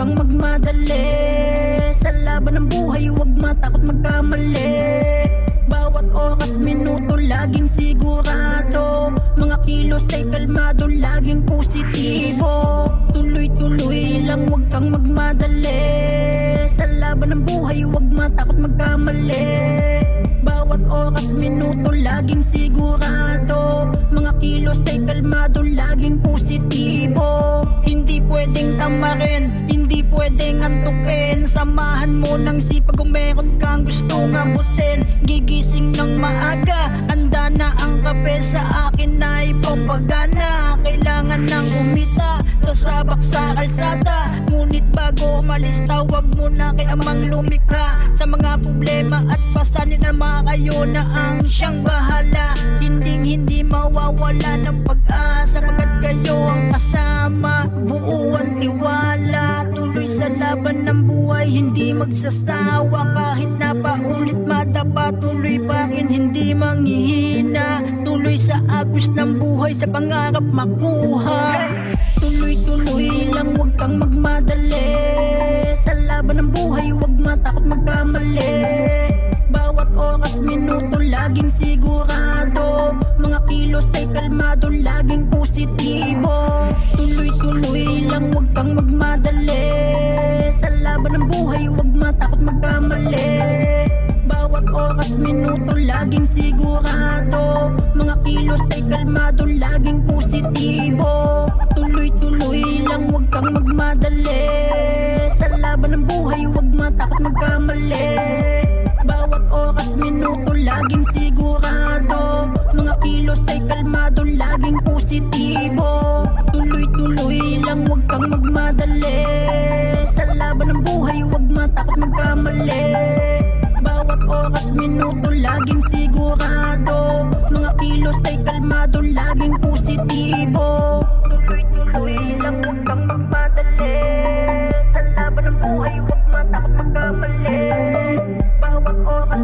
kang magmadali. Sa laban ng buhay huwag matakot magkamali. Bawat oras, minuto, laging sigurado. Mga kilos ay kalmado, laging positibo. Tuloy-tuloy lang, huwag kang magmadali. Sa laban ng buhay huwag matakot magkamali. Bawat oras, minuto, laging sigurado. Mga kilos ay kalmado, laging positibo. Hindi pwedeng tamarin, hindi pwedeng antukin. Samahan mo ng sipag kung meron kang gustong abutin. Gigising ng maaga, handa na ang kape. Sa akin ay propaganda. Kailangan ng umita, sasabak sa kalsada. Ngunit bago umalis, tawag muna kay amang lumikha. Sa mga problema at pasanin na kayo na ang siyang bahala. Hindi mawawala ng pag-asa, pagkat kayo ang kasama. Buo ang tiwala, tuloy sa laban ng buhay, hindi magsasawa. Kahit na paulit madapa, tuloy pa rin, hindi manghihina. Tuloy sa agos ng buhay, sa pangarap makuha. Tuloy-tuloy lang, huwag kang magmadali. Sa laban ng buhay, huwag matakot magkamali. Bawat oras, minuto, laging sigurado. Mga kilos ay kalmado, laging positibo. Tuloy-tuloy lang, huwag kang magmadali. Sa laban ng buhay, huwag matakot magkamali. Bawat oras, minuto, laging sigurado. Mga kilos ay kalmado, laging positibo. Tuloy-tuloy lang, huwag kang magmadali. Sa laban ng buhay, huwag matakot magkamali. Bawat oras, minuto, laging sigurado. Mga kilos ay kalmado, laging positibo. Tuloy-tuloy lang, huwag kang magmadali. Sa laban ng buhay, huwag matakot magkamali. Bawat oras, minuto, laging sigurado. Mga kilos ay kalmado, laging positibo. Tuloy-tuloy lang, huwag kang magmadali. Sa laban ng buhay, huwag matakot magkamali. Bawat oras,